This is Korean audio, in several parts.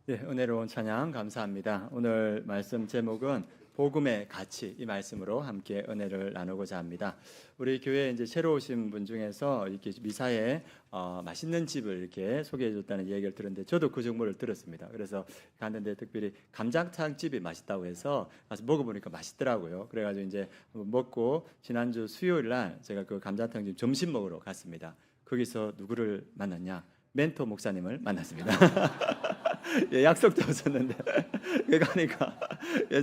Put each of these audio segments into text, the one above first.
은혜로운 찬양 감사합니다. 오늘 말씀 제목은 복음의 가치, 이 말씀으로 함께 은혜를 나누고자 합니다. 우리 교회에 이제 새로 오신 분 중에서 이렇게 미사에 맛있는 집을 이렇게 소개해 줬다는 얘기를 들었는데 저도 그 정보를 들었습니다. 그래서 갔는데 특별히 감자탕집이 맛있다고 해서 가서 먹어보니까 맛있더라고요. 그래가지고 이제 먹고 지난주 수요일 날 제가 그 감자탕집 점심 먹으러 갔습니다. 거기서 누구를 만났냐? 멘토 목사님을 만났습니다. 약속도 없었는데 가니까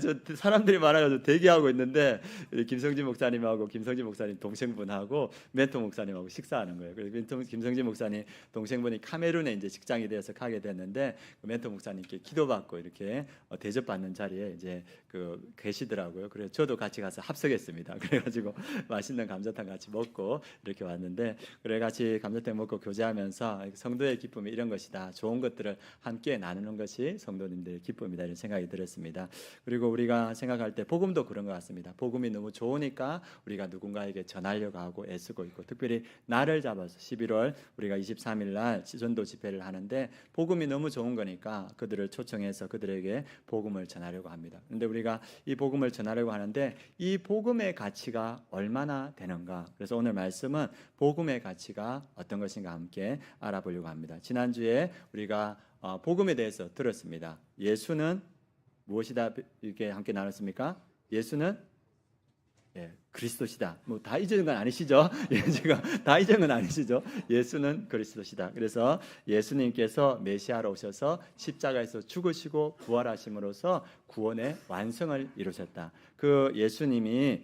저 사람들이 많아가지고 대기하고 있는데 김성진 목사님하고 김성진 목사님 동생분하고 멘토 목사님하고 식사하는 거예요. 그래서 김성진 목사님 동생분이 카메룬에 이제 직장이 되어서 가게 됐는데 그 멘토 목사님께 기도받고 이렇게 대접받는 자리에 이제 계시더라고요. 그래서 저도 같이 가서 합석했습니다. 그래가지고 맛있는 감자탕 같이 먹고 이렇게 왔는데 그래 같이 감자탕 먹고 교제하면서 성도의 기쁨이 이런 것이다. 좋은 것들을 함께 나누는 것이 성도님들의 기쁨이다 이런 생각이 들었습니다. 그리고 우리가 생각할 때 복음도 그런 것 같습니다. 복음이 너무 좋으니까 우리가 누군가에게 전하려고 하고 애쓰고 있고 특별히 날을 잡아서 11월 우리가 23일 날 전도 집회를 하는데 복음이 너무 좋은 거니까 그들을 초청해서 그들에게 복음을 전하려고 합니다. 그런데 우리가 이 복음을 전하려고 하는데 이 복음의 가치가 얼마나 되는가? 그래서 오늘 말씀은 복음의 가치가 어떤 것인가 함께 알아보려고 합니다. 지난주에 우리가 복음에 대해서 들었습니다. 예수는 무엇이다 이렇게 함께 나눴습니까? 예수는 그리스도시다. 뭐 다 잊은 건 아니시죠? 제가 다 잊은 건 아니시죠? 예수는 그리스도시다. 그래서 예수님께서 메시아로 오셔서 십자가에서 죽으시고 부활하심으로써 구원의 완성을 이루셨다. 그 예수님이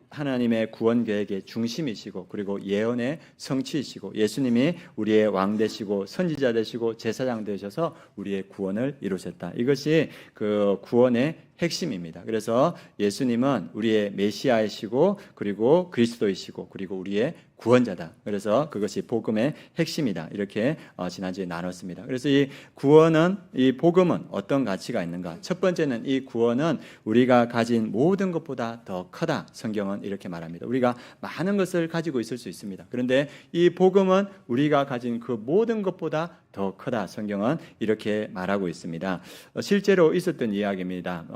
하나님의 구원 계획의 중심이시고 그리고 예언의 성취이시고 예수님이 우리의 왕 되시고 선지자 되시고 제사장 되셔서 우리의 구원을 이루셨다. 이것이 그 구원의 핵심입니다. 그래서 예수님은 우리의 메시아이시고 그리고 그리스도이시고 그리고 우리의 구원자다. 그래서 그것이 복음의 핵심이다. 이렇게 지난주에 나눴습니다. 그래서 이 구원은 이 복음은 어떤 가치가 있는가? 첫 번째는 이 구원은 우리가 가진 모든 것보다 더 크다. 성경은 이렇게 말합니다. 우리가 많은 것을 가지고 있을 수 있습니다. 그런데 이 복음은 우리가 가진 그 모든 것보다 더 크다. 성경은 이렇게 말하고 있습니다. 실제로 있었던 이야기입니다.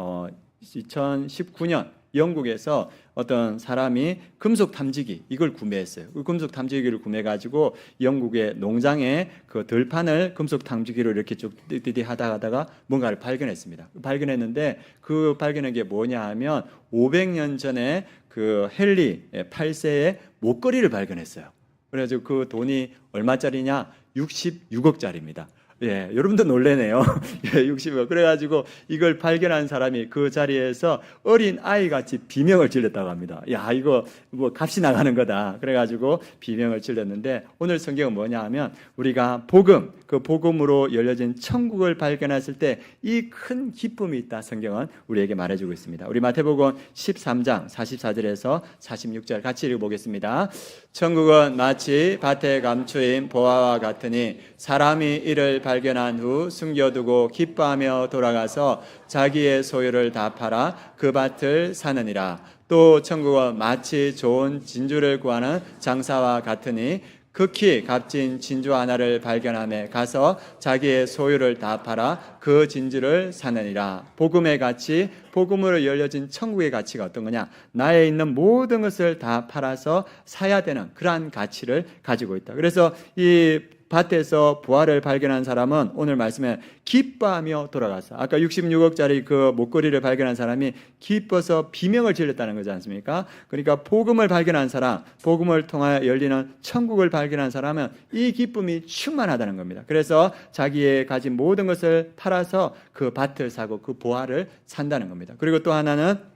2019년 영국에서 어떤 사람이 금속 탐지기 이걸 구매했어요. 그 금속 탐지기를 구매해가지고 영국의 농장에 그 들판을 금속 탐지기로 이렇게 쭉 띠띠 하다가 뭔가를 발견했습니다. 발견했는데 그 발견한 게 뭐냐 하면 500년 전에 그 헨리 8세의 목걸이를 발견했어요. 그래가지고 그 돈이 얼마짜리냐? 66억짜리입니다. 여러분도 놀래네요. 60억. 그래가지고 이걸 발견한 사람이 그 자리에서 어린 아이 같이 비명을 질렀다고 합니다. 이거 뭐 값이 나가는 거다. 그래가지고 비명을 질렀는데 오늘 성경은 뭐냐 하면 우리가 복음, 그 복음으로 열려진 천국을 발견했을 때 이 큰 기쁨이 있다. 성경은 우리에게 말해주고 있습니다. 우리 마태복음 13장 44절에서 46절 같이 읽어보겠습니다. 천국은 마치 밭에 감추인 보화와 같으니 사람이 이를 발견한 후 숨겨두고 기뻐하며 돌아가서 자기의 소유를 다 팔아 그 밭을 사느니라. 또 천국은 마치 좋은 진주를 구하는 장사와 같으니 극히 값진 진주 하나를 발견하며 가서 자기의 소유를 다 팔아 그 진주를 사느니라. 복음의 가치, 복음으로 열려진 천국의 가치가 어떤 거냐? 나에 있는 모든 것을 다 팔아서 사야 되는 그러한 가치를 가지고 있다. 그래서 이 밭에서 부활을 발견한 사람은 오늘 말씀에 기뻐하며 돌아갔어. 아까 66억짜리 그 목걸이를 발견한 사람이 기뻐서 비명을 질렀다는 거지 않습니까? 그러니까 복음을 발견한 사람, 복음을 통하여 열리는 천국을 발견한 사람은 이 기쁨이 충만하다는 겁니다. 그래서 자기의 가진 모든 것을 팔아서 그 밭을 사고 그 부활을 산다는 겁니다. 그리고 또 하나는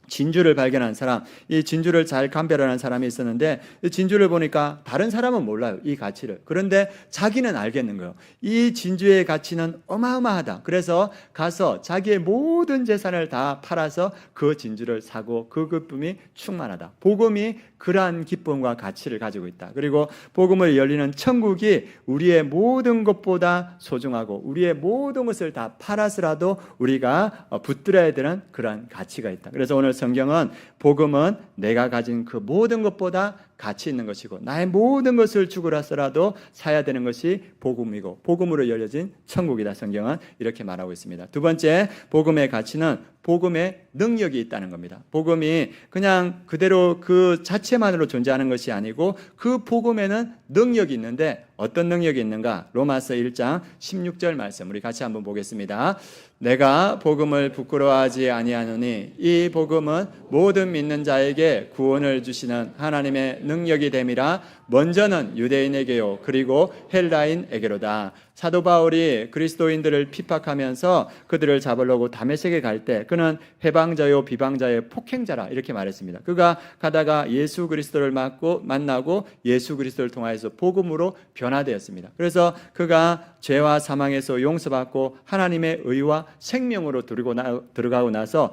진주를 발견한 사람, 이 진주를 잘 감별하는 사람이 있었는데 이 진주를 보니까 다른 사람은 몰라요, 이 가치를. 그런데 자기는 알겠는 거예요. 이 진주의 가치는 어마어마하다. 그래서 가서 자기의 모든 재산을 다 팔아서 그 진주를 사고 그 기쁨이 충만하다. 복음이 그러한 기쁨과 가치를 가지고 있다. 그리고 복음을 열리는 천국이 우리의 모든 것보다 소중하고 우리의 모든 것을 다 팔아서라도 우리가 붙들어야 되는 그러한 가치가 있다. 그래서 오늘 성경은 복음은 내가 가진 그 모든 것보다 가치 있는 것이고 나의 모든 것을 주고라서라도 사야 되는 것이 복음이고 복음으로 열려진 천국이다. 성경은 이렇게 말하고 있습니다. 두 번째, 복음의 가치는 복음의 능력이 있다는 겁니다. 복음이 그냥 그대로 그 자체만으로 존재하는 것이 아니고 그 복음에는 능력이 있는데 어떤 능력이 있는가? 로마서 1장 16절 말씀 우리 같이 한번 보겠습니다. 내가 복음을 부끄러워하지 아니하노니 이 복음은 모든 믿는 자에게 구원을 주시는 하나님의 능력이 됨이라. 먼저는 유대인에게요 그리고 헬라인에게로다. 사도 바울이 그리스도인들을 핍박하면서 그들을 잡으려고 다메섹에 갈 때 그는 해방자요 비방자의 폭행자라 이렇게 말했습니다. 그가 가다가 예수 그리스도를 만나고 예수 그리스도를 통하여서 복음으로 변화되었습니다. 그래서 그가 죄와 사망에서 용서받고 하나님의 의와 생명으로 들어가고 나서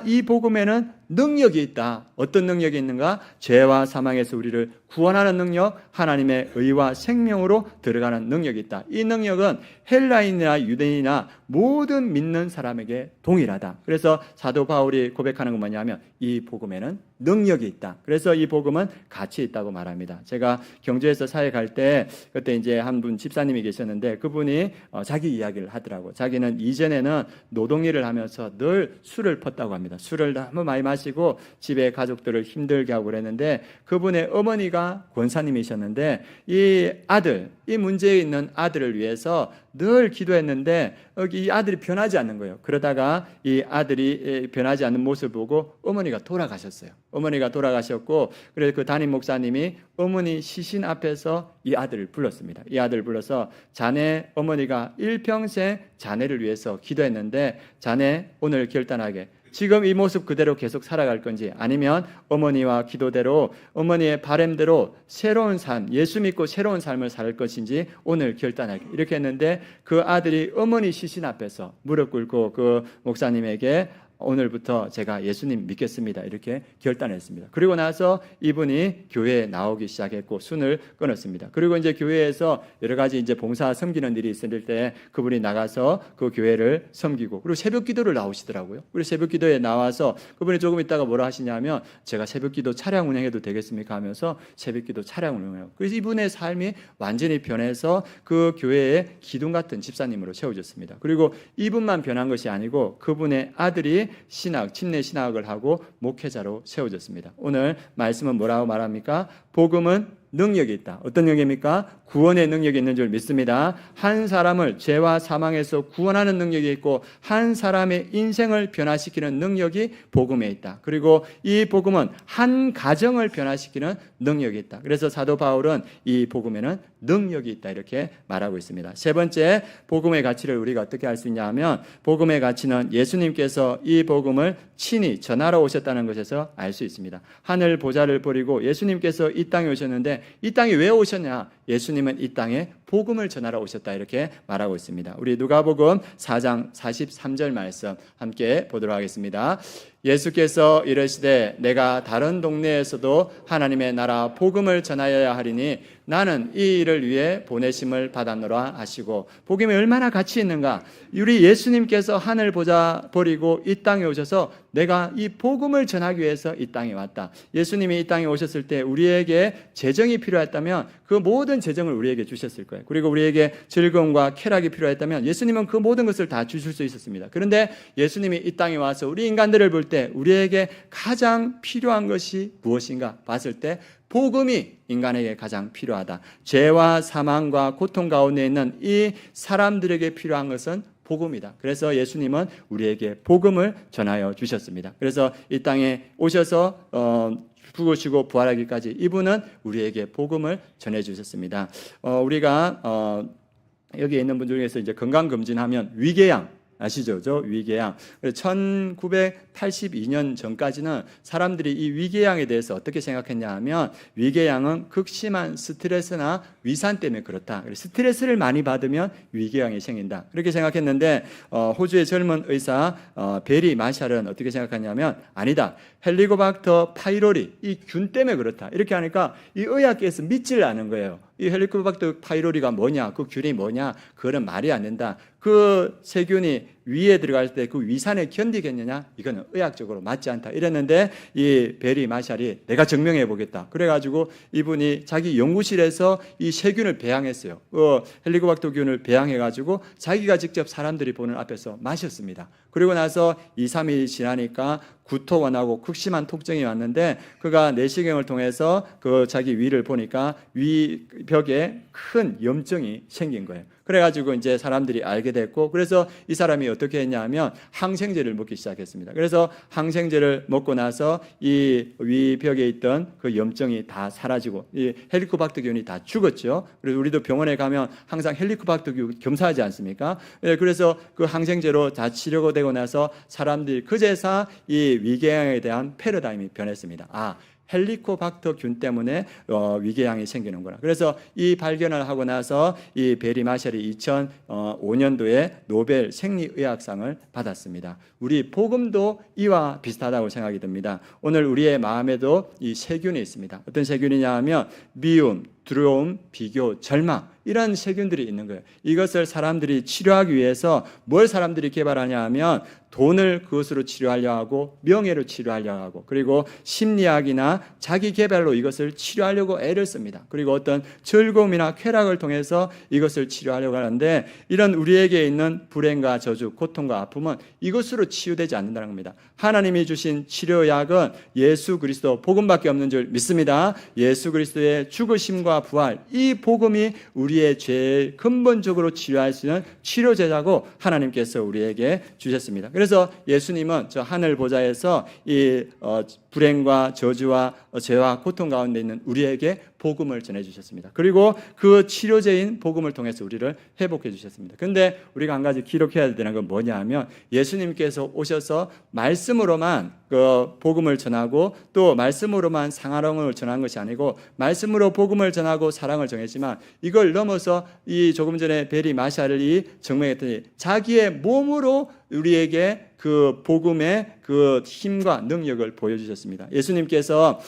이 복음에는 능력이 있다. 어떤 능력이 있는가? 죄와 사망에서 우리를 구원하는 능력, 하나님의 의와 생명으로 들어가는 능력이 있다. 이 능력은 헬라인이나 유대인이나 모든 믿는 사람에게 동일하다. 그래서 사도 바울이 고백하는 건 뭐냐면 이 복음에는 능력이 있다. 그래서 이 복음은 가치 있다고 말합니다. 제가 경주에서 사회 갈 때 그때 이제 한 분 집사님이 계셨는데 그분이 자기 이야기를 하더라고요. 자기는 이전에는 노동일을 하면서 늘 술을 폈다고 합니다. 술을 너무 많이 마시고 집에 가족들을 힘들게 하고 그랬는데 그분의 어머니가 권사님이셨는데 이 문제에 있는 아들을 위해서 늘 기도했는데 이 아들이 변하지 않는 거예요. 그러다가 이 아들이 변하지 않는 모습을 보고 어머니가 돌아가셨어요. 어머니가 돌아가셨고 그래서 그 담임 목사님이 어머니 시신 앞에서 이 아들을 불렀습니다. 이 아들을 불러서 자네 어머니가 일평생 자네를 위해서 기도했는데 자네 오늘 결단하게 지금 이 모습 그대로 계속 살아갈 건지 아니면 어머니와 기도대로 어머니의 바람대로 새로운 삶, 예수 믿고 새로운 삶을 살 것인지 오늘 결단하게 이렇게 했는데 그 아들이 어머니 시신 앞에서 무릎 꿇고 그 목사님에게 오늘부터 제가 예수님 믿겠습니다 이렇게 결단했습니다. 그리고 나서 이분이 교회에 나오기 시작했고 순을 끊었습니다. 그리고 이제 교회에서 여러 가지 이제 봉사 섬기는 일이 있을 때 그분이 나가서 그 교회를 섬기고 그리고 새벽 기도를 나오시더라고요. 우리 새벽 기도에 나와서 그분이 조금 있다가 뭐라 하시냐면 제가 새벽 기도 차량 운행해도 되겠습니까 하면서 새벽 기도 차량 운행해요. 그래서 이분의 삶이 완전히 변해서 그 교회의 기둥 같은 집사님으로 세워졌습니다. 그리고 이분만 변한 것이 아니고 그분의 아들이 침례 신학을 하고 목회자로 세워졌습니다. 오늘 말씀은 뭐라고 말합니까? 복음은 능력이 있다. 어떤 능력입니까? 구원의 능력이 있는 줄 믿습니다. 한 사람을 죄와 사망에서 구원하는 능력이 있고 한 사람의 인생을 변화시키는 능력이 복음에 있다. 그리고 이 복음은 한 가정을 변화시키는 능력이 있다. 그래서 사도 바울은 이 복음에는 능력이 있다 이렇게 말하고 있습니다. 세 번째, 복음의 가치를 우리가 어떻게 알 수 있냐 하면 복음의 가치는 예수님께서 이 복음을 친히 전하러 오셨다는 것에서 알 수 있습니다. 하늘 보좌를 버리고 예수님께서 이 땅에 오셨는데 이 땅에 왜 오셨냐? 예수님은 이 땅에 복음을 전하러 오셨다 이렇게 말하고 있습니다. 우리 누가복음 4장 43절 말씀 함께 보도록 하겠습니다. 예수께서 이르시되 내가 다른 동네에서도 하나님의 나라 복음을 전하여야 하리니 나는 이 일을 위해 보내심을 받았노라 하시고 복음이 얼마나 가치 있는가. 우리 예수님께서 하늘 보좌 버리고 이 땅에 오셔서 내가 이 복음을 전하기 위해서 이 땅에 왔다. 예수님이 이 땅에 오셨을 때 우리에게 재정이 필요했다면 그 모든 재정을 우리에게 주셨을 거예요. 그리고 우리에게 즐거움과 쾌락이 필요했다면 예수님은 그 모든 것을 다 주실 수 있었습니다. 그런데 예수님이 이 땅에 와서 우리 인간들을 볼 때 우리에게 가장 필요한 것이 무엇인가 봤을 때 복음이 인간에게 가장 필요하다. 죄와 사망과 고통 가운데 있는 이 사람들에게 필요한 것은 복음이다. 그래서 예수님은 우리에게 복음을 전하여 주셨습니다. 그래서 이 땅에 오셔서 죽으시고 부활하기까지 이분은 우리에게 복음을 전해 주셨습니다. 우리가 여기 있는 분들 중에서 이제 건강검진하면 위궤양 아시죠? 위궤양. 1982년 전까지는 사람들이 이 위궤양에 대해서 어떻게 생각했냐 하면 위궤양은 극심한 스트레스나 위산 때문에 그렇다. 스트레스를 많이 받으면 위궤양이 생긴다. 그렇게 생각했는데 호주의 젊은 의사 베리 마샬은 어떻게 생각하냐면 아니다. 헬리코박터 파이로리 이 균 때문에 그렇다. 이렇게 하니까 이 의학계에서 믿질 않은 거예요. 이 헬리코박터 파이로리가 뭐냐, 그 균이 뭐냐, 그거는 말이 안 된다. 그 세균이 위에 들어갈 때 그 위산에 견디겠느냐? 이거는 의학적으로 맞지 않다. 이랬는데 이 베리 마샬이 내가 증명해 보겠다. 그래가지고 이분이 자기 연구실에서 이 세균을 배양했어요. 헬리코박터균을 배양해가지고 자기가 직접 사람들이 보는 앞에서 마셨습니다. 그리고 나서 2, 3일이 지나니까 구토가 나고 극심한 통증이 왔는데 그가 내시경을 통해서 그 자기 위를 보니까 위벽에 큰 염증이 생긴 거예요. 그래가지고 이제 사람들이 알게 됐고, 그래서 이 사람이 어떻게 했냐면 항생제를 먹기 시작했습니다. 그래서 항생제를 먹고 나서 이 위벽에 있던 그 염증이 다 사라지고 이 헬리코박터균이 다 죽었죠. 그래서 우리도 병원에 가면 항상 헬리코박터균 검사하지 않습니까? 그래서 그 항생제로 다 치료가 되고 나서 사람들이 그제서 이 위궤양에 대한 패러다임이 변했습니다. 헬리코박터균 때문에 위궤양이 생기는구나. 그래서 이 발견을 하고 나서 이 베리 마샬이 2005년도에 노벨 생리의학상을 받았습니다. 우리 복음도 이와 비슷하다고 생각이 듭니다. 오늘 우리의 마음에도 이 세균이 있습니다. 어떤 세균이냐 하면 미움, 두려움, 비교, 절망, 이런 세균들이 있는 거예요. 이것을 사람들이 치료하기 위해서 뭘 사람들이 개발하냐 하면 돈을 그것으로 치료하려 하고 명예로 치료하려 하고 그리고 심리학이나 자기 개발로 이것을 치료하려고 애를 씁니다. 그리고 어떤 즐거움이나 쾌락을 통해서 이것을 치료하려고 하는데 이런 우리에게 있는 불행과 저주, 고통과 아픔은 이것으로 치유되지 않는다는 겁니다. 하나님이 주신 치료약은 예수 그리스도 복음밖에 없는 줄 믿습니다. 예수 그리스도의 죽으심과 부활, 이 복음이 우리의 죄를 근본적으로 치료할 수 있는 치료제자고 하나님께서 우리에게 주셨습니다. 그래서 예수님은 저 하늘 보좌에서 이 불행과 저주와 죄와 고통 가운데 있는 우리에게 복음을 전해주셨습니다. 그리고 그 치료제인 복음을 통해서 우리를 회복해 주셨습니다. 그런데 우리가 한 가지 기록해야 되는 건 뭐냐 하면 예수님께서 오셔서 말씀으로만 그 복음을 전하고 또 말씀으로만 사랑을 전한 것이 아니고 말씀으로 복음을 전하고 사랑을 정했지만 이걸 넘어서 이 조금 전에 베리 마샬이 증명했더니 자기의 몸으로 우리에게 그 복음의 그 힘과 능력을 보여주셨습니다. 예수님께서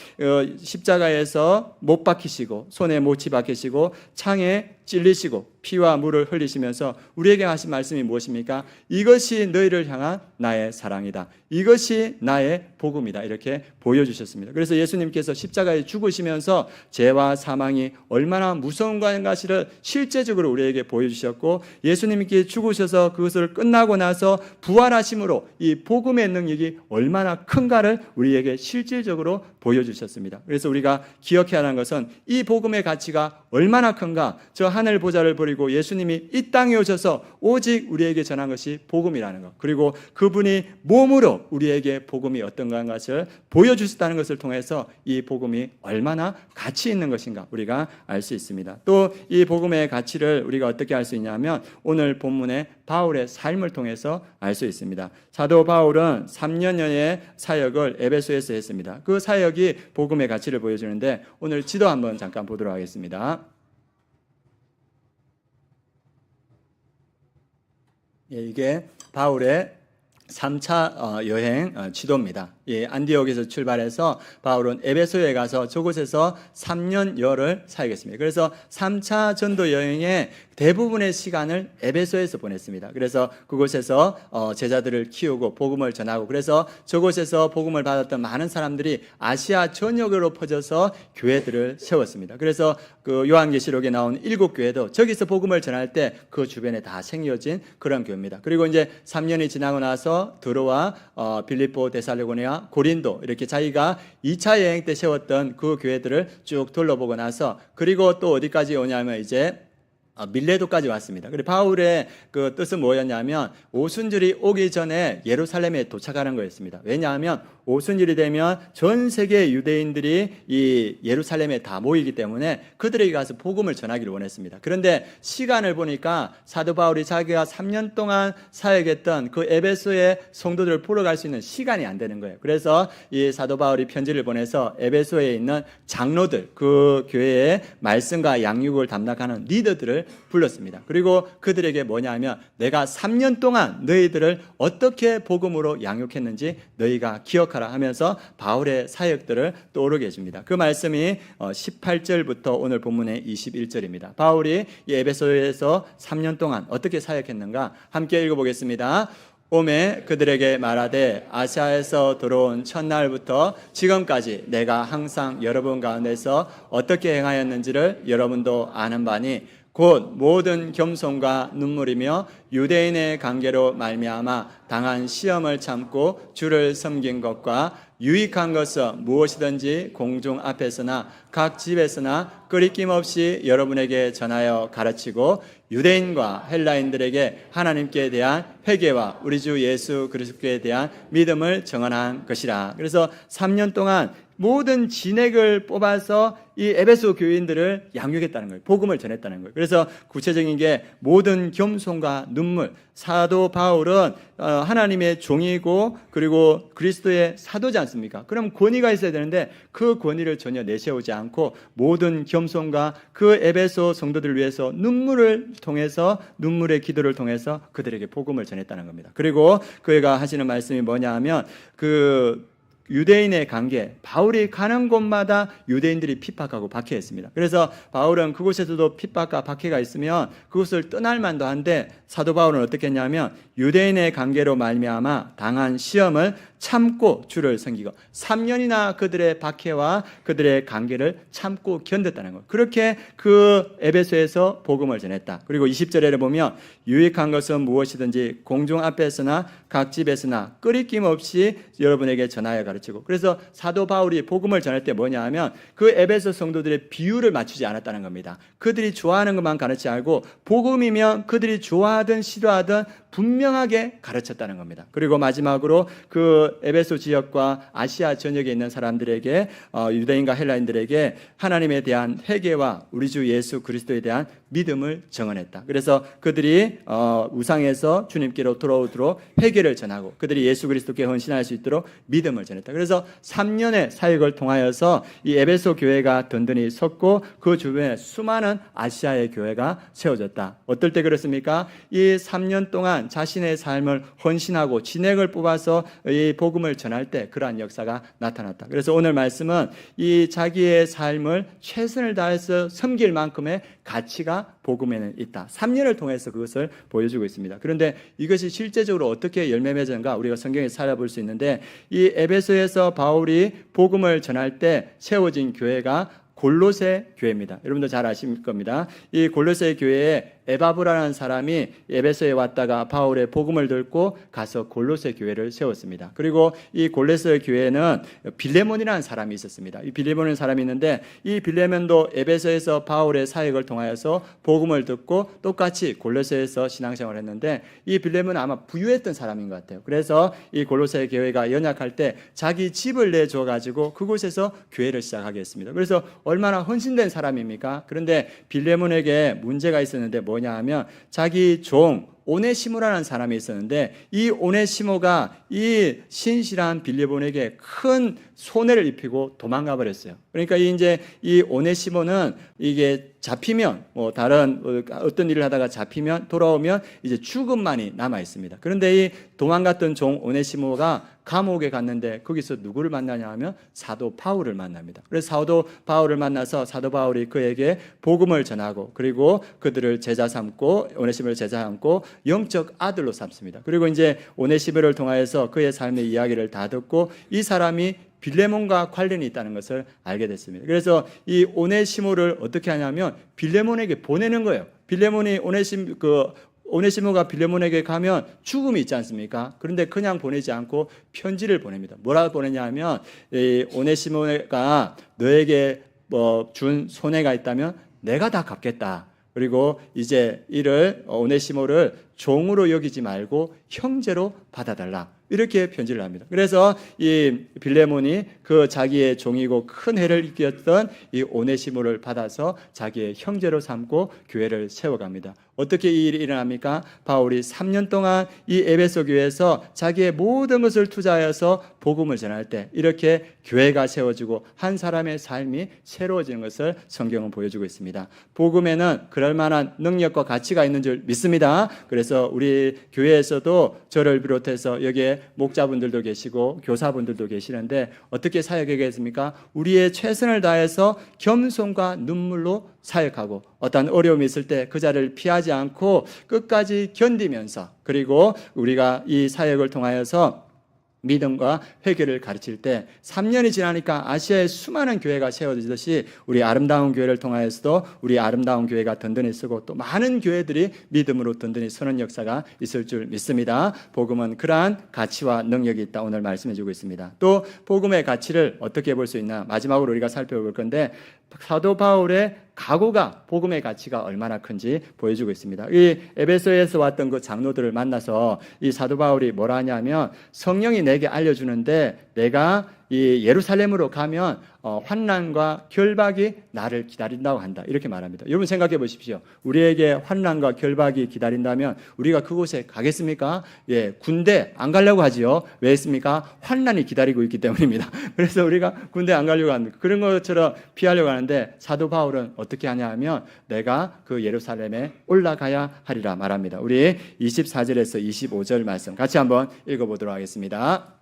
십자가에서 못 박히시고 손에 못이 박히시고 창에 찔리시고 피와 물을 흘리시면서 우리에게 하신 말씀이 무엇입니까? 이것이 너희를 향한 나의 사랑이다. 이것이 나의 복음이다. 이렇게 보여주셨습니다. 그래서 예수님께서 십자가에 죽으시면서 죄와 사망이 얼마나 무서운 것인가를 실제적으로 우리에게 보여주셨고 예수님께 죽으셔서 그것을 끝나고 나서 부활하심으로 이 복음의 능력이 얼마나 큰가를 우리에게 실질적으로 보여주셨습니다. 그래서 우리가 기억해야 하는 것은 이 복음의 가치가 얼마나 큰가. 저 하늘 보좌를 버리고 예수님이 이 땅에 오셔서 오직 우리에게 전한 것이 복음이라는 것, 그리고 그분이 몸으로 우리에게 복음이 어떤가 하는 것을 보여주셨다는 것을 통해서 이 복음이 얼마나 가치 있는 것인가 우리가 알 수 있습니다. 또 이 복음의 가치를 우리가 어떻게 알 수 있냐면 오늘 본문의 바울의 삶을 통해서 알 수 있습니다. 사도 바울은 3년여의 사역을 에베소에서 했습니다. 그 사역이 복음의 가치를 보여주는데 오늘 지도 한번 잠깐 보도록 하겠습니다. 이게 바울의 3차 여행 지도입니다. 안디옥에서 출발해서 바울은 에베소에 가서 저곳에서 3년여를 사역했습니다. 그래서 3차 전도 여행의 대부분의 시간을 에베소에서 보냈습니다. 그래서 그곳에서 제자들을 키우고 복음을 전하고 그래서 저곳에서 복음을 받았던 많은 사람들이 아시아 전역으로 퍼져서 교회들을 세웠습니다. 그래서 그 요한계시록에 나온 7교회도 저기서 복음을 전할 때 그 주변에 다 생겨진 그런 교회입니다. 그리고 이제 3년이 지나고 나서 드로아, 빌립보, 데살로니가, 고린도 이렇게 자기가 2차 여행 때 세웠던 그 교회들을 쭉 둘러보고 나서 그리고 또 어디까지 오냐면 이제 밀레도까지 왔습니다. 그리고 바울의 그 뜻은 뭐였냐면 오순절이 오기 전에 예루살렘에 도착하는 거였습니다. 왜냐하면 오순절이 되면 전 세계 유대인들이 이 예루살렘에 다 모이기 때문에 그들에게 가서 복음을 전하기를 원했습니다. 그런데 시간을 보니까 사도 바울이 자기가 3년 동안 사역했던 그 에베소의 성도들을 보러 갈 수 있는 시간이 안 되는 거예요. 그래서 이 사도 바울이 편지를 보내서 에베소에 있는 장로들, 그 교회의 말씀과 양육을 담당하는 리더들을 불렀습니다. 그리고 그들에게 뭐냐면 내가 3년 동안 너희들을 어떻게 복음으로 양육했는지 너희가 기억하라 하면서 바울의 사역들을 떠오르게 해줍니다. 그 말씀이 18절부터 오늘 본문의 21절입니다. 바울이 이 에베소에서 3년 동안 어떻게 사역했는가 함께 읽어보겠습니다. 오매 그들에게 말하되 아시아에서 들어온 첫날부터 지금까지 내가 항상 여러분 가운데서 어떻게 행하였는지를 여러분도 아는 바니 곧 모든 겸손과 눈물이며 유대인의 관계로 말미암아 당한 시험을 참고 주를 섬긴 것과 유익한 것은 무엇이든지 공중 앞에서나 각 집에서나 끄리낌 없이 여러분에게 전하여 가르치고 유대인과 헬라인들에게 하나님께 대한 회개와 우리 주 예수 그리스도에 대한 믿음을 정언한 것이라. 그래서 3년 동안 모든 진액을 뽑아서 이 에베소 교인들을 양육했다는 거예요. 복음을 전했다는 거예요. 그래서 구체적인 게 모든 겸손과 눈물. 사도 바울은 하나님의 종이고 그리고 그리스도의 사도지 않습니까? 그럼 권위가 있어야 되는데 그 권위를 전혀 내세우지 않고 모든 겸손과 그 에베소 성도들을 위해서 눈물을 통해서 눈물의 기도를 통해서 그들에게 복음을 전했다는 겁니다. 그리고 그가 하시는 말씀이 뭐냐 하면 유대인의 관계, 바울이 가는 곳마다 유대인들이 핍박하고 박해했습니다. 그래서 바울은 그곳에서도 핍박과 박해가 있으면 그곳을 떠날 만도 한데 사도 바울은 어떻게 했냐면 유대인의 관계로 말미암아 당한 시험을 참고 주를 섬기고 3년이나 그들의 박해와 그들의 관계를 참고 견뎠다는 것. 그렇게 그 에베소에서 복음을 전했다. 그리고 20절에 보면 유익한 것은 무엇이든지 공중 앞에서나 각 집에서나 끄리낌 없이 여러분에게 전하여 가르치고. 그래서 사도 바울이 복음을 전할 때 뭐냐 하면 그 에베소 성도들의 비율을 맞추지 않았다는 겁니다. 그들이 좋아하는 것만 가르치지 않고 복음이면 그들이 좋아하든 싫어하든 분명하게 가르쳤다는 겁니다. 그리고 마지막으로 그 에베소 지역과 아시아 전역에 있는 사람들에게 유대인과 헬라인들에게 하나님에 대한 회개와 우리 주 예수 그리스도에 대한 믿음을 정언했다. 그래서 그들이 우상에서 주님께로 돌아오도록 회개를 전하고 그들이 예수 그리스도께 헌신할 수 있도록 믿음을 전했다. 그래서 3년의 사역을 통하여서 이 에베소 교회가 든든히 섰고 그 주변에 수많은 아시아의 교회가 세워졌다. 어떨 때 그렇습니까? 이 3년 동안 자신의 삶을 헌신하고 진액을 뽑아서 이 복음을 전할 때 그러한 역사가 나타났다. 그래서 오늘 말씀은 이 자기의 삶을 최선을 다해서 섬길 만큼의 가치가 복음에는 있다. 3년을 통해서 그것을 보여주고 있습니다. 그런데 이것이 실제적으로 어떻게 열매 맺은가 우리가 성경에서 살펴볼 수 있는데 이 에베소에서 바울이 복음을 전할 때 세워진 교회가 골로새 교회입니다. 여러분도 잘 아실 겁니다. 이 골로새 교회에 에바브라는 사람이 에베소에 왔다가 바울의 복음을 듣고 가서 골로새 교회를 세웠습니다. 그리고 이 골로새 교회는 빌레몬이라는 사람이 있었습니다. 이 빌레몬이라는 사람이 있는데 이 빌레몬도 에베소에서 바울의 사역을 통하여서 복음을 듣고 똑같이 골로새에서 신앙생활을 했는데 이 빌레몬은 아마 부유했던 사람인 것 같아요. 그래서 이 골로새 교회가 연약할 때 자기 집을 내줘 가지고 그곳에서 교회를 시작하게 했습니다. 그래서 얼마나 헌신된 사람입니까? 그런데 빌레몬에게 문제가 있었는데 뭐냐 하면 자기 종 오네시모라는 사람이 있었는데 이 오네시모가 이 신실한 빌레몬에게 큰 손해를 입히고 도망가 버렸어요. 그러니까 이제 이 오네시모는 이게 잡히면 다른 어떤 일을 하다가 잡히면 돌아오면 이제 죽음만이 남아 있습니다. 그런데 이 도망갔던 종 오네시모가 감옥에 갔는데 거기서 누구를 만나냐 하면 사도 바울을 만납니다. 그래서 사도 바울을 만나서 사도 바울이 그에게 복음을 전하고 그리고 그들을 제자 삼고 오네시모를 제자 삼고 영적 아들로 삼습니다. 그리고 이제 오네시모를 통하여서 그의 삶의 이야기를 다 듣고 이 사람이 빌레몬과 관련이 있다는 것을 알게 됐습니다. 그래서 이 오네시모를 어떻게 하냐면 빌레몬에게 보내는 거예요. 빌레몬이 오네시모가 빌레몬에게 가면 죽음이 있지 않습니까? 그런데 그냥 보내지 않고 편지를 보냅니다. 뭐라고 보내냐 하면 이 오네시모가 너에게 준 손해가 있다면 내가 다 갚겠다. 그리고 이제 이를 오네시모를 종으로 여기지 말고 형제로 받아달라. 이렇게 편지를 합니다. 그래서 이 빌레몬이 그 자기의 종이고 큰 해를 입혔던 이 오네시모를 받아서 자기의 형제로 삼고 교회를 세워갑니다. 어떻게 이 일이 일어납니까? 바울이 3년 동안 이 에베소 교회에서 자기의 모든 것을 투자하여서 복음을 전할 때 이렇게 교회가 세워지고 한 사람의 삶이 새로워지는 것을 성경은 보여주고 있습니다. 복음에는 그럴 만한 능력과 가치가 있는 줄 믿습니다. 그래서 우리 교회에서도 저를 비롯해서 여기에 목자분들도 계시고 교사분들도 계시는데 어떻게 사역하겠습니까? 우리의 최선을 다해서 겸손과 눈물로 사역하고 어떤 어려움이 있을 때 그 자리를 피하지 않고 끝까지 견디면서 그리고 우리가 이 사역을 통하여서 믿음과 회개를 가르칠 때 3년이 지나니까 아시아에 수많은 교회가 세워지듯이 우리 아름다운 교회를 통하여서도 우리 아름다운 교회가 든든히 서고 또 많은 교회들이 믿음으로 든든히 서는 역사가 있을 줄 믿습니다. 복음은 그러한 가치와 능력이 있다 오늘 말씀해 주고 있습니다. 또 복음의 가치를 어떻게 볼 수 있나 마지막으로 우리가 살펴볼 건데 사도 바울의 각오가 복음의 가치가 얼마나 큰지 보여주고 있습니다. 이 에베소에서 왔던 그 장로들을 만나서 이 사도 바울이 뭐라 하냐면 성령이 내게 알려주는데 내가 이 예루살렘으로 가면 환난과 결박이 나를 기다린다고 한다. 이렇게 말합니다. 여러분 생각해 보십시오. 우리에게 환난과 결박이 기다린다면 우리가 그곳에 가겠습니까? 예, 군대 안 가려고 하지요. 왜 했습니까? 환난이 기다리고 있기 때문입니다. 그래서 우리가 군대 안 가려고 합니다. 그런 것처럼 피하려고 하는데 사도 바울은 어떻게 하냐 하면 내가 그 예루살렘에 올라가야 하리라 말합니다. 우리 24절에서 25절 말씀 같이 한번 읽어보도록 하겠습니다.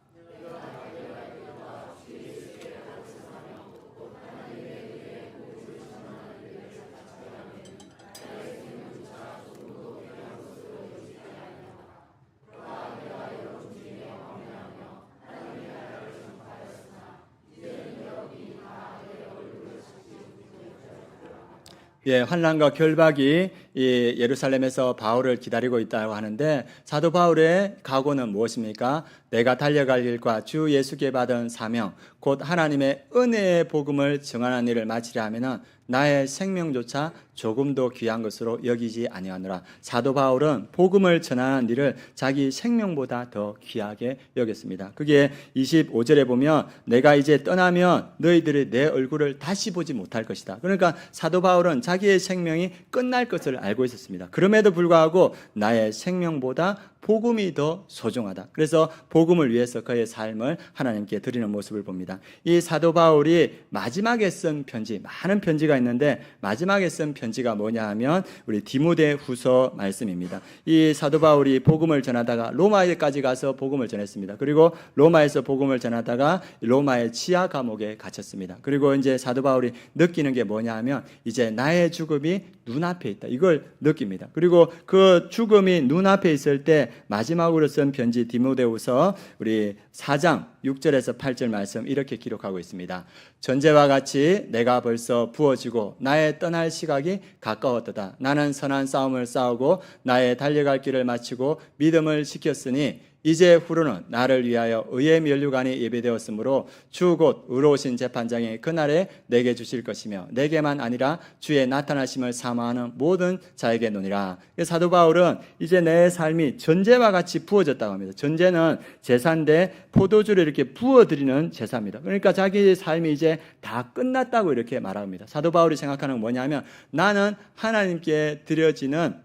예, 환난과 결박이 이 예루살렘에서 바울을 기다리고 있다고 하는데 사도 바울의 각오는 무엇입니까? 내가 달려갈 일과 주 예수께 받은 사명, 곧 하나님의 은혜의 복음을 증언하는 일을 마치려 하면은 나의 생명조차 조금도 귀한 것으로 여기지 아니하노라. 사도 바울은 복음을 전하는 일을 자기 생명보다 더 귀하게 여겼습니다. 그게 25절에 보면 내가 이제 떠나면 너희들이 내 얼굴을 다시 보지 못할 것이다. 그러니까 사도 바울은 자기의 생명이 끝날 것을 알고 있었습니다. 그럼에도 불구하고 나의 생명보다 복음이 더 소중하다. 그래서 복음을 위해서 그의 삶을 하나님께 드리는 모습을 봅니다. 이 사도 바울이 마지막에 쓴 편지, 많은 편지가 있는데 마지막에 쓴 편지가 뭐냐 하면 우리 디모데 후서 말씀입니다. 이 사도 바울이 복음을 전하다가 로마에까지 가서 복음을 전했습니다. 그리고 로마에서 복음을 전하다가 로마의 지하 감옥에 갇혔습니다. 그리고 이제 사도 바울이 느끼는 게 뭐냐 하면 이제 나의 죽음이 눈앞에 있다. 이걸 느낍니다. 그리고 그 죽음이 눈앞에 있을 때 마지막으로 쓴 편지 디모데후서 우리 4장 6절에서 8절 말씀 이렇게 기록하고 있습니다. 전제와 같이 내가 벌써 부어지고 나의 떠날 시각이 가까웠도다. 나는 선한 싸움을 싸우고 나의 달려갈 길을 마치고 믿음을 지켰으니 이제 후로는 나를 위하여 의의 면류관이 예배되었으므로 주 곧 의로우신 재판장이 그날에 내게 주실 것이며 내게만 아니라 주의 나타나심을 사모하는 모든 자에게 노니라. 사도 바울은 이제 내 삶이 전제와 같이 부어졌다고 합니다. 전제는 제사인데 포도주를 이렇게 부어드리는 제사입니다. 그러니까 자기의 삶이 이제 다 끝났다고 이렇게 말합니다. 사도 바울이 생각하는 건 뭐냐면 나는 하나님께 드려지는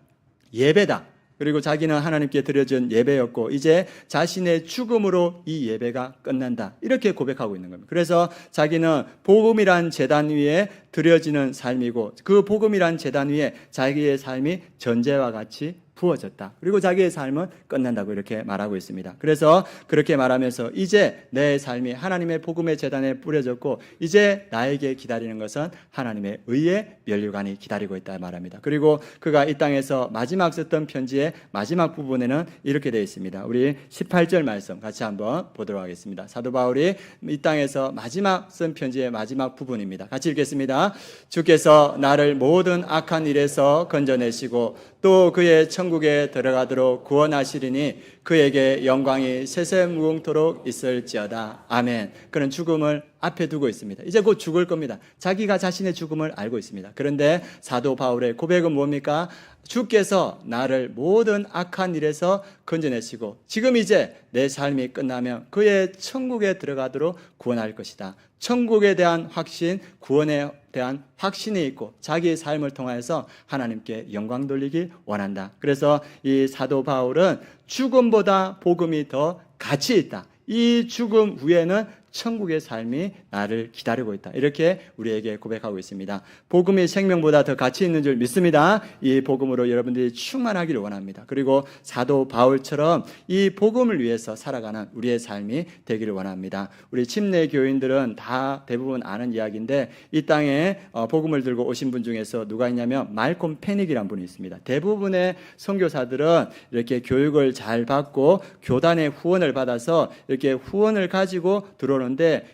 예배다. 그리고 자기는 하나님께 드려진 예배였고 이제 자신의 죽음으로 이 예배가 끝난다. 이렇게 고백하고 있는 겁니다. 그래서 자기는 복음이란 제단 위에 드려지는 삶이고 그 복음이란 제단 위에 자기의 삶이 전제와 같이 부어졌다. 그리고 자기의 삶은 끝난다고 이렇게 말하고 있습니다. 그래서 그렇게 말하면서 이제 내 삶이 하나님의 복음의 제단에 뿌려졌고 이제 나에게 기다리는 것은 하나님의 의의 면류관이 기다리고 있다 말합니다. 그리고 그가 이 땅에서 마지막 썼던 편지의 마지막 부분에는 이렇게 되어 있습니다. 우리 18절 말씀 같이 한번 보도록 하겠습니다. 사도 바울이 이 땅에서 마지막 쓴 편지의 마지막 부분입니다. 같이 읽겠습니다. 주께서 나를 모든 악한 일에서 건져내시고 또 그의 천국에 들어가도록 구원하시리니 그에게 영광이 세세무궁토록 있을지어다. 아멘. 그는 죽음을 앞에 두고 있습니다. 이제 곧 죽을 겁니다. 자기가 자신의 죽음을 알고 있습니다. 그런데 사도 바울의 고백은 뭡니까? 주께서 나를 모든 악한 일에서 건져내시고 지금 이제 내 삶이 끝나면 그의 천국에 들어가도록 구원할 것이다. 천국에 대한 확신, 구원에 대한 확신이 있고 자기의 삶을 통해서 하나님께 영광 돌리길 원한다. 그래서 이 사도 바울은 죽음보다 복음이 더 가치 있다. 이 죽음 후에는 천국의 삶이 나를 기다리고 있다. 이렇게 우리에게 고백하고 있습니다. 복음이 생명보다 더 가치 있는 줄 믿습니다. 이 복음으로 여러분들이 충만하기를 원합니다. 그리고 사도 바울처럼 이 복음을 위해서 살아가는 우리의 삶이 되기를 원합니다. 우리 침례 교인들은 다 대부분 아는 이야기인데 이 땅에 복음을 들고 오신 분 중에서 누가 있냐면 말콤 패닉이라는 분이 있습니다. 대부분의 선교사들은 이렇게 교육을 잘 받고 교단의 후원을 받아서 이렇게 후원을 가지고 들어오는데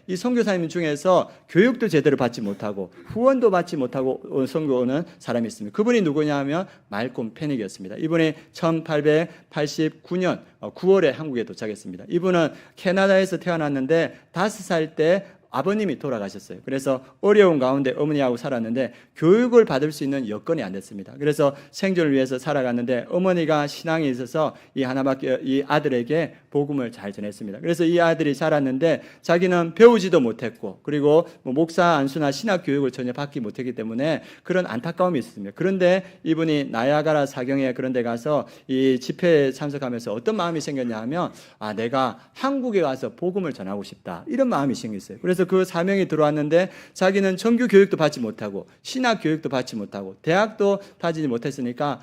이 선교사님 중에서 교육도 제대로 받지 못하고 후원도 받지 못하고 선교하는 사람이 있습니다. 그분이 누구냐 하면 말콤 패닉이었습니다. 이분이 1889년 9월에 한국에 도착했습니다. 이분은 캐나다에서 태어났는데 5살 때 아버님이 돌아가셨어요. 그래서 어려운 가운데 어머니하고 살았는데 교육을 받을 수 있는 여건이 안 됐습니다. 그래서 생존을 위해서 살아갔는데 어머니가 신앙이 있어서 이 하나밖에 이 아들에게 복음을 잘 전했습니다. 그래서 이 아들이 자랐는데 자기는 배우지도 못했고 그리고 목사 안수나 신학 교육을 전혀 받기 못했기 때문에 그런 안타까움이 있었습니다. 그런데 이분이 나야가라 사경에 그런 데 가서 이 집회에 참석하면서 어떤 마음이 생겼냐 하면 내가 한국에 가서 복음을 전하고 싶다. 이런 마음이 생겼어요. 그래서 그 사명이 들어왔는데 자기는 정규 교육도 받지 못하고 신학 교육도 받지 못하고 대학도 다니지 못했으니까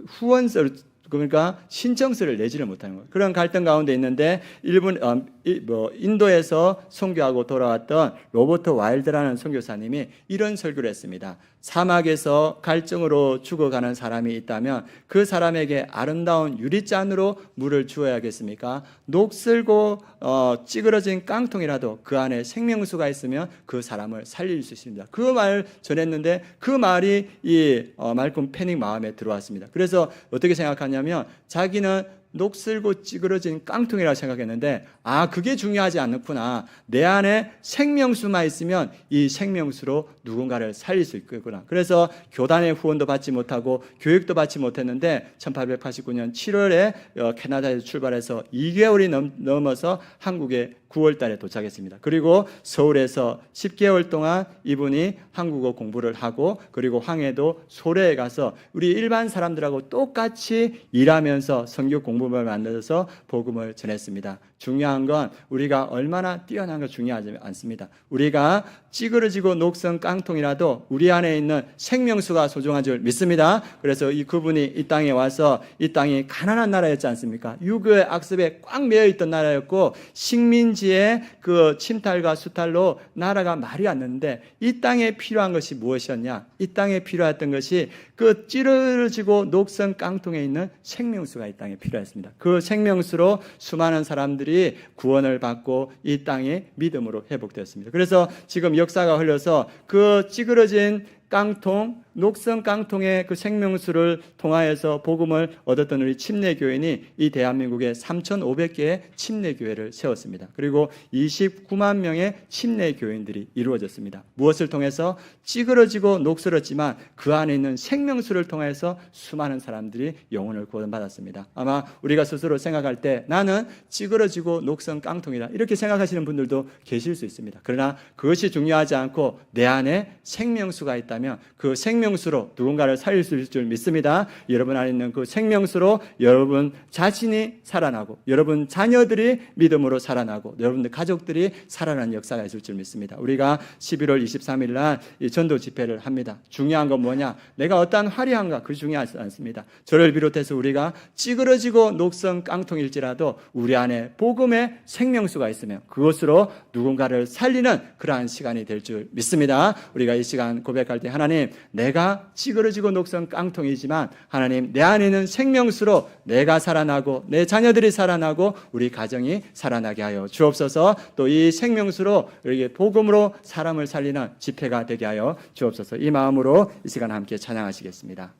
후원서를 그러니까 신청서를 내지를 못하는 거예요. 그런 갈등 가운데 있는데 인도에서 선교하고 돌아왔던 로버트 와일드라는 선교사님이 이런 설교를 했습니다. 사막에서 갈증으로 죽어가는 사람이 있다면 그 사람에게 아름다운 유리잔으로 물을 주어야겠습니까? 녹슬고 찌그러진 깡통이라도 그 안에 생명수가 있으면 그 사람을 살릴 수 있습니다. 그 말 전했는데 그 말이 이 말콤 패닉 마음에 들어왔습니다. 그래서 어떻게 생각하냐면 자기는 녹슬고 찌그러진 깡통이라고 생각했는데 그게 중요하지 않구나. 내 안에 생명수만 있으면 이 생명수로 누군가를 살릴 수 있겠구나. 그래서 교단의 후원도 받지 못하고 교육도 받지 못했는데 1889년 7월에 캐나다에서 출발해서 2개월이 넘어서 한국에 9월 달에 도착했습니다. 그리고 서울에서 10개월 동안 이분이 한국어 공부를 하고 그리고 황해도 소래에 가서 우리 일반 사람들하고 똑같이 일하면서 선교 공부를 만들어서 복음을 전했습니다. 중요한 건 우리가 얼마나 뛰어난 거 중요하지 않습니다. 우리가 찌그러지고 녹슨 깡통이라도 우리 안에 있는 생명수가 소중한 줄 믿습니다. 그래서 그분이 이 땅에 와서 이 땅이 가난한 나라였지 않습니까? 유교의 악습에 꽉 매여 있던 나라였고 식민지의 그 침탈과 수탈로 나라가 말이 안 났는데 이 땅에 필요한 것이 무엇이었냐? 이 땅에 필요했던 것이 그 찌르지고 녹슨 깡통에 있는 생명수가 이 땅에 필요했습니다. 그 생명수로 수많은 사람들이 구원을 받고 이 땅이 믿음으로 회복되었습니다. 그래서 지금 역사가 흘러서 그 찌그러진 깡통, 녹슨 깡통의 그 생명수를 통하여서 복음을 얻었던 우리 침례교인이 이 대한민국에 3,500개의 침례교회를 세웠습니다. 그리고 29만 명의 침례교인들이 이루어졌습니다. 무엇을 통해서? 찌그러지고 녹슬었지만 그 안에 있는 생명수를 통해서 수많은 사람들이 영혼을 구원받았습니다. 아마 우리가 스스로 생각할 때 나는 찌그러지고 녹슨 깡통이다 이렇게 생각하시는 분들도 계실 수 있습니다. 그러나 그것이 중요하지 않고 내 안에 생명수가 있다 그 생명수로 누군가를 살릴 수 있을 줄 믿습니다. 여러분 안에 있는 그 생명수로 여러분 자신이 살아나고 여러분 자녀들이 믿음으로 살아나고 여러분들 가족들이 살아나는 역사가 있을 줄 믿습니다. 우리가 11월 23일 날 이 전도 집회를 합니다. 중요한 건 뭐냐? 내가 어떠한 화려한가? 그게 중요하지 않습니다. 저를 비롯해서 우리가 찌그러지고 녹슨 깡통일지라도 우리 안에 복음의 생명수가 있으면 그것으로 누군가를 살리는 그러한 시간이 될 줄 믿습니다. 우리가 이 시간 고백할 때 하나님, 내가 찌그러지고 녹슨 깡통이지만 하나님, 내 안에 있는 생명수로 내가 살아나고 내 자녀들이 살아나고 우리 가정이 살아나게 하여 주옵소서. 또 이 생명수로 우리에게 복음으로 사람을 살리는 집회가 되게 하여 주옵소서. 이 마음으로 이 시간 함께 찬양하시겠습니다.